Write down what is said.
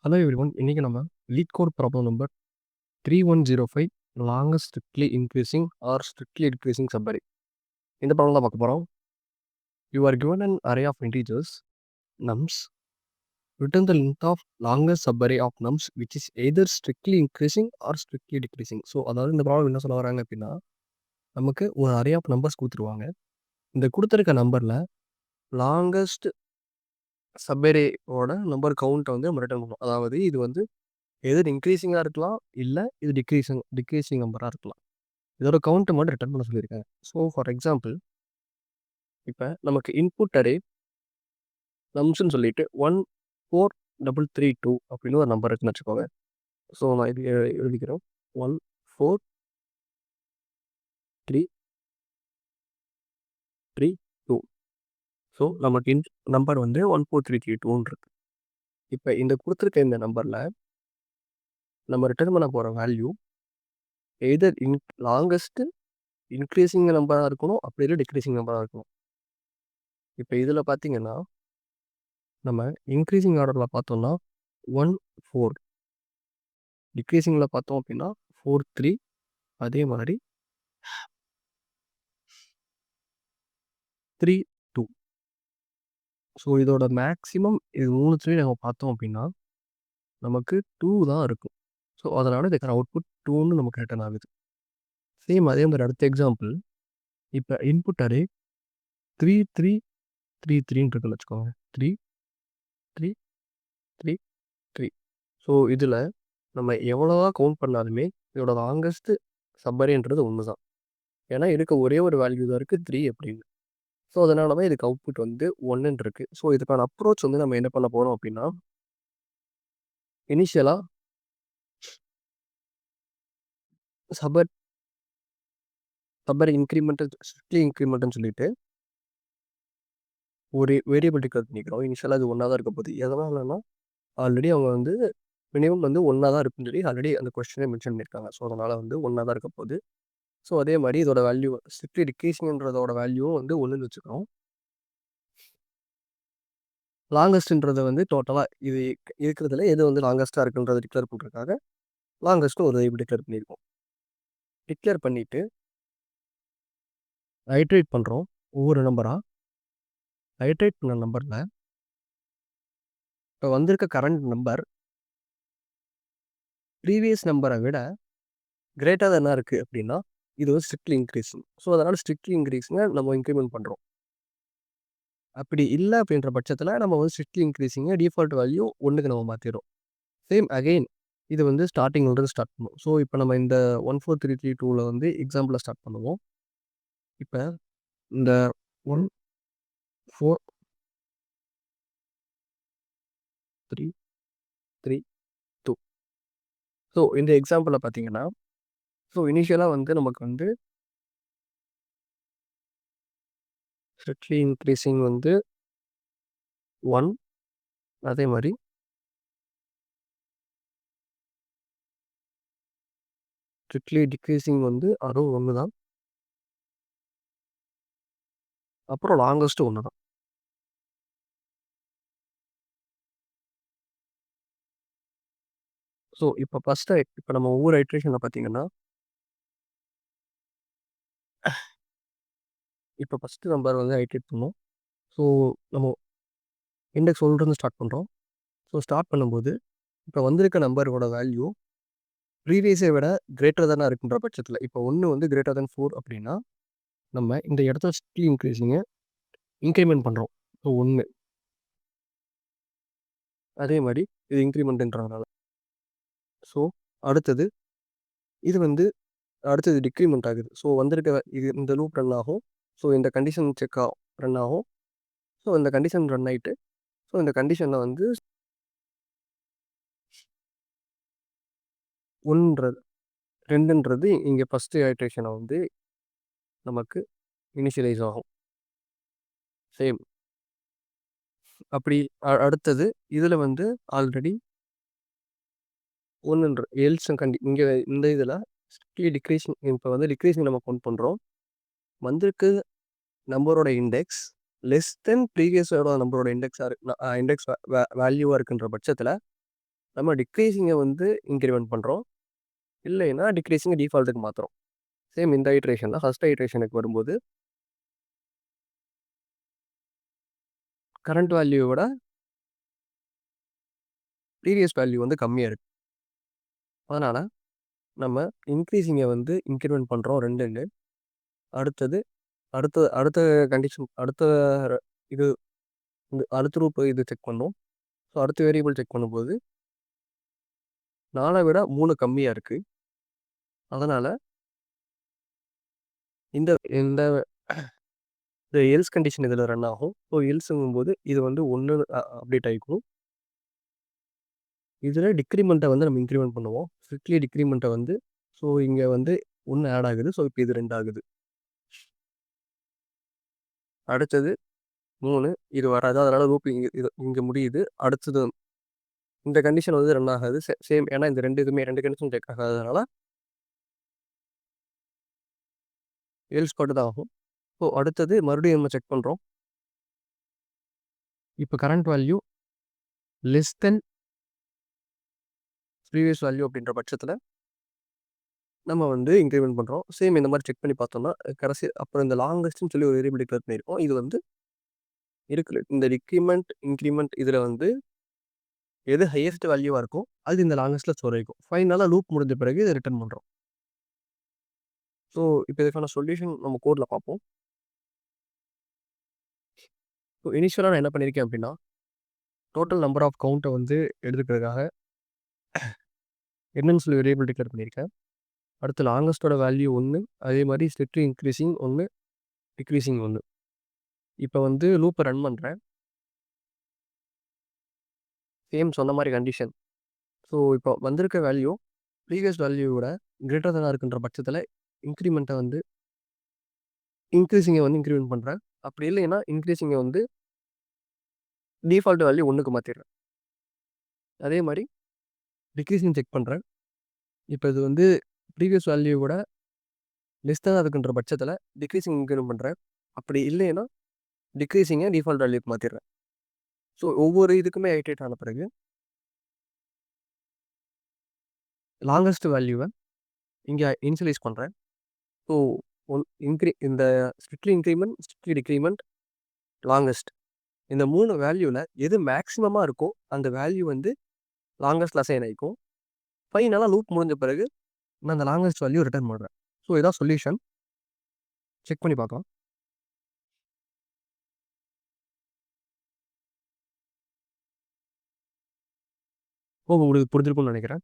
Hello everyone. இன்னைக்கு நம்ம LeetCode problem number 3105 longest strictly increasing or strictly decreasing subarray. இந்த problem தான் பார்க்க போகிறோம். You are given an array of integers nums. Return the length of longest subarray of nums which is either strictly increasing or strictly decreasing. So அதாவது இந்த problem என்ன சொல்ல வராங்க அப்படின்னா, நமக்கு ஒரு அரே ஆஃப் நம்பர்ஸ் கொடுத்துருவாங்க. இந்த கொடுத்துருக்க நம்பரில் லாங்கஸ்ட் சப்பரேயோட நம்பர் கவுண்ட்டை வந்து நம்ம ரிட்டர்ன் பண்ணணும். அதாவது இது வந்து எது இன்க்ரீசிங்காக இருக்கலாம், இல்லை இது டிக்ரீசிங் நம்பராக இருக்கலாம். இதோட கவுண்ட்டை மட்டும் ரிட்டர்ன் பண்ண சொல்லியிருக்காங்க. ஸோ ஃபார் எக்ஸாம்பிள், இப்போ நமக்கு இன்புட் அரே நம்ஸ்ன்னு சொல்லிட்டு 14332 அப்படின்னு ஒரு நம்பர் இருக்குன்னு வச்சுக்கோங்க. ஸோ நான் இது எழுதிக்கிறேன். 14332. ஸோ நமக்கு நம்பர் வந்து 14332 இருக்கு. இப்போ இந்த கொடுத்துருக்க இந்த நம்பரில் நம்ம ரிட்டர்ன் பண்ண போகிற வேல்யூ எதர் லாங்கஸ்ட் இன்க்ரீசிங் நம்பராக இருக்கணும், அப்படி இல்லை டிக்ரீசிங் நம்பராக இருக்கணும். இப்போ இதில் பார்த்தீங்கன்னா நம்ம இன்க்ரீசிங் ஆர்டரில் பார்த்தோம்னா 14, டிக்ரீசிங்கில் பார்த்தோம் அப்படின்னா 43, அதே மாதிரி 32. ஸோ இதோட மேக்ஸிமம் இது மூணுத்துலேயும் நம்ம பார்த்தோம் அப்படின்னா நமக்கு 2 தான் இருக்கும். ஸோ அதனால் இதுக்கான அவுட்புட் 2ன்னு நமக்கு ரிட்டர்ன் ஆகுது. சேம் அதே மாதிரி அடுத்த எக்ஸாம்பிள், இப்போ இன்புட் அரே 3333 இருக்குன்னு வச்சுக்கோங்க. 3333. ஸோ இதில் நம்ம எவ்வளோதான் கவுண்ட் பண்ணாலுமே இதோட லாங்கஸ்ட் சப்பரேன்றது ஒன்று தான். ஏன்னா இருக்க ஒரே ஒரு வேல்யூ தான் இருக்குது 3 அப்படின்னு. ஸோ அதனால தான் இதுக்கு அவுட்புட் வந்து 1ன்னு இருக்குது. ஸோ இதுக்கான அப்ரோச் வந்து நம்ம என்ன பண்ண போகிறோம் அப்படின்னா, இனிஷியலாக சப்பர் இன்க்ரிமெண்ட் ஸ்ட்ரிக்ட்லி இன்க்ரிமெண்ட்னு சொல்லிட்டு ஒரு வேரியபிள் டிக்ளேர் பண்ணிக்கிறோம். இனிஷியலாக இது ஒன்றா தான் இருக்க போகுது. எதனாலன்னா ஆல்ரெடி அவங்க வந்து மினிமம் வந்து ஒன்றா தான் இருக்குன்னு சொல்லி ஆல்ரெடி அந்த கொஸ்டினே மென்ஷன் பண்ணியிருக்காங்க. ஸோ அதனால் வந்து ஒன்றா தான் இருக்க போகுது. ஸோ அதே மாதிரி இதோட வேல்யூ ஸ்ட்ரிக்ட்லி டிக்ரீசிங்ன்றதோட வேல்யூவும் வந்து 1ன்னு வச்சுக்கிறோம். லாங்கஸ்ட்ன்றதை வந்து டோட்டலாக இது இருக்கிறதுல எது வந்து லாங்கஸ்ட்டாக இருக்குன்றதை டிக்ளேர் பண்ணுறதுக்காக லாங்கஸ்ட்டு ஒரு வேரியபிள் டிக்ளேர் பண்ணியிருக்கோம். டிக்ளேர் பண்ணிவிட்டு ஐட்ரேட் பண்ணுறோம் ஒவ்வொரு நம்பராக. ஐட்ரேட் பண்ண நம்பரில் இப்போ வந்திருக்க கரண்ட் நம்பர் ப்ரீவியஸ் நம்பரை விட கிரேட்டாக தான் என்ன இருக்குது அப்படின்னா இது வந்து ஸ்ட்ரிக்ட்லி இன்க்ரீஸிங். ஸோ அதனால் ஸ்ட்ரிக்ட்லி இன்க்ரீஸிங்கை நம்ம இன்க்ரிமெண்ட் பண்ணுறோம். அப்படி இல்லை அப்படின்ற பட்சத்தில் நம்ம வந்து ஸ்ட்ரிக்ட்லி இன்க்ரீஸிங்கை டிஃபால்ட் வேல்யூ 1க்கு நம்ம மாற்றிடுறோம். சேம் அகெயின் இது வந்து ஸ்டார்டிங்லேருந்து ஸ்டார்ட் பண்ணுவோம். ஸோ இப்போ நம்ம இந்த 14332 வந்து எக்ஸாம்பிளில் ஸ்டார்ட் பண்ணுவோம். இப்போ இந்த 14332. ஸோ இந்த எக்ஸாம்பிளில் பார்த்தீங்கன்னா, ஸோ இனிஷியலாக வந்து நமக்கு வந்து ஸ்ட்ரிக்ட்லி இன்க்ரீஸிங் வந்து 1, அதே மாதிரி ஸ்ட்ரிக்ட்லி டிக்ரீஸிங் வந்து அதுவும் 1 தான். அப்புறம் லாங்கஸ்ட்டு 1 தான். ஸோ இப்போ நம்ம ஒவ்வொரு ஐட்ரேஷனில் பார்த்தீங்கன்னா, இப்போ ஃபஸ்ட்டு நம்பர் வந்து ஐட்ரேட் பண்ணோம். ஸோ நம்ம இண்டெக்ஸ் 1லேருந்து ஸ்டார்ட் பண்ணுறோம். ஸோ ஸ்டார்ட் பண்ணும்போது இப்போ வந்திருக்க நம்பரோட வேல்யூ ப்ரீவியஸை விட கிரேட்டர் தானே இருக்குன்ற பட்சத்தில், இப்போ 1 வந்து கிரேட்டர் தென் 4 அப்படின்னா நம்ம இந்த இடத்துல ஸ்ட்ரிக்ட்லி இன்க்ரீஸிங்கை இன்க்ரிமெண்ட் பண்ணுறோம். ஸோ 1 அதே மாதிரி இது இன்க்ரிமெண்ட்டுன்றதுனால. ஸோ அடுத்தது இது வந்து அடுத்தது டிக்ரிமெண்ட் ஆகுது. ஸோ வந்திருக்க இது இந்த லூப் ரன் ஆகும். ஸோ இந்த கண்டிஷன் ரன் ஆகும். ஸோ இந்த கண்டிஷன் ரன் ஆகிட்டு ஸோ இந்த கண்டிஷனில் வந்து 2ன்றது இங்கே ஃபஸ்ட்டு ஐட்ரேஷனை வந்து நமக்கு இனிஷியலைஸ் ஆகும். சேம் அப்படி அடுத்தது இதில் வந்து ஆல்ரெடி 1ன்ற எல்ஸ் இங்கே இந்த இதில் ஸ்ட்ரிக்ட்லி டிக்ரீசிங் இப்போ வந்து டிக்ரீசிங் நம்ம கவுண்ட் பண்ணுறோம். வந்திருக்கு நம்பரோட இண்டெக்ஸ் லெஸ் தென் ப்ரீவியஸோட நம்பரோட இண்டெக்ஸாக இண்டெக்ஸ் வேல்யூவாக இருக்குன்ற பட்சத்தில் நம்ம டிக்ரீஸிங்கை வந்து இன்க்ரிமெண்ட் பண்ணுறோம். இல்லைன்னா டிக்ரீஸிங்கை டிஃபால்ட்டுக்கு மாற்றுறோம். சேம் இந்த ஐட்ரேஷனில் ஃபஸ்ட் ஐட்ரேஷனுக்கு வரும்போது கரண்ட் வேல்யூவோட ப்ரீவியஸ் வேல்யூ வந்து கம்மியாக இருக்குது. அதனால் நம்ம இன்க்ரீஸிங்கை வந்து இன்க்ரிமெண்ட் பண்ணுறோம் 2. அடுத்தது அடுத்த அடுத்த கண்டிஷன் அடுத்த இது இந்த அடுத்த ரூப் இது செக் பண்ணோம். ஸோ அடுத்த வேரியபிள் செக் பண்ணும்போது 4 விட 3 கம்மியாக இருக்குது. அதனால் இந்த இந்த எல்ஸ் கண்டிஷன் இதில் ரன் ஆகும். ஸோ எல்ஸுங்கும்போது இது வந்து 1 அப்டேட் ஆகிக்கும். இதில் டிக்ரிமெண்ட்டை வந்து நம்ம இன்க்ரிமெண்ட் பண்ணுவோம். ஸ்ட்ரிக்ட்லி டிக்ரிமெண்ட்டை வந்து ஸோ இங்கே வந்து 1 ஆட் ஆகுது. ஸோ இப்போ இது 2 ஆகுது. அடுத்தது 3 இது வராது. அதனால் லூப் இங்கே முடியுது. அடுத்தது இந்த கண்டிஷன் வந்து ரன் ஆகாது. சேம் ஏன்னா இந்த 2 கண்டிஷன் செக் ஆகாததுனால எல்ஸ் மட்டும் தான் ஆகும். ஸோ அடுத்தது மறுபடியும் நம்ம செக் பண்ணுறோம். இப்போ current value less than previous value அப்படின்ற பட்சத்தில் நம்ம வந்து இன்க்ரிமெண்ட் பண்ணுறோம். சேம் இந்த மாதிரி செக் பண்ணி பார்த்தோம்னா கடைசி அப்புறம் இந்த லாங்கஸ்ட்னு சொல்லி ஒரு வேரியபிள் டிக்ளேர் பண்ணியிருக்கோம். இது வந்து இருக்குது. இந்த டிக்ரிமெண்ட் இன்க்ரிமெண்ட் இதில் வந்து எது ஹையஸ்ட் வேல்யூவாக இருக்கும் அது இந்த லாங்கஸ்ட்டில் ஸ்டோர் ஆகிக்கும். ஃபைனலாக லூப் முடிஞ்ச பிறகு இதை ரிட்டர்ன் பண்ணுறோம். ஸோ இப்போ இதுக்கான சொல்யூஷன் நம்ம கோடில் பார்ப்போம். ஸோ இனிஷியலாக நான் என்ன பண்ணியிருக்கேன் அப்படின்னா டோட்டல் நம்பர் ஆஃப் கவுண்ட்டை வந்து எடுத்துக்கிறதுக்காக என்னன்னு சொல்லி வேரியபிள் டிக்ளேர் பண்ணியிருக்கேன். அடுத்து லாங்கஸ்ட்டோட வேல்யூ 1, அதே மாதிரி ஸ்ட்ரிக்ட்லி இன்க்ரீஸிங் 1, டிக்ரீஸிங் 1. இப்போ வந்து லூப்பை ரன் பண்ணுறேன். சேம் சொன்ன மாதிரி கண்டிஷன். ஸோ இப்போ வந்திருக்க வேல்யூ ப்ரீவியஸ் வேல்யூவோட கிரேட்டர் தானாக இருக்குன்ற பட்சத்தில் இன்க்ரிமெண்ட்டை வந்து இன்க்ரீஸிங்கை வந்து இன்க்ரிமெண்ட் பண்ணுறேன். அப்படி இல்லைன்னா இன்க்ரீஸிங்கை வந்து டிஃபால்ட் வேல்யூ 1க்கு மாற்றிடுறேன். அதே மாதிரி டிக்ரீஸிங் செக் பண்ணுறேன். இப்போ இது வந்து ப்ரீவியஸ் வேல்யூவோட லெஸ் தான் இருக்குன்ற பட்சத்தில் டிக்ரீஸிங் இன்க்ரிமெண்ட் பண்ணுறேன். அப்படி இல்லைன்னா டிக்ரீஸிங்கை டிஃபால்ட் வேல்யூக்கு மாற்றிடுறேன். ஸோ ஒவ்வொரு இதுக்குமே ஐட்ரேட் ஆன பிறகு லாங்கஸ்ட் வேல்யூவை இங்கே இனிஷியலைஸ் பண்ணுறேன். ஸோ இந்த strictly increment, strictly decrement, longest இந்த 3 வேல்யூவில் எது மேக்ஸிமமாக இருக்கோ அந்த வேல்யூ வந்து லாங்கஸ்ட்டில் அசைன் ஆகிக்கும். ஃபைனலாக லூப் முடிஞ்ச பிறகு நான் அந்த லாங்கஸ்ட் வேல்யூ ரிட்டர்ன் பண்ணுறேன். ஸோ இதான் சொல்யூஷன். செக் பண்ணி பார்க்கலாம். உங்களுக்கு புரிஞ்சிருக்கும்னு நினைக்கிறேன்.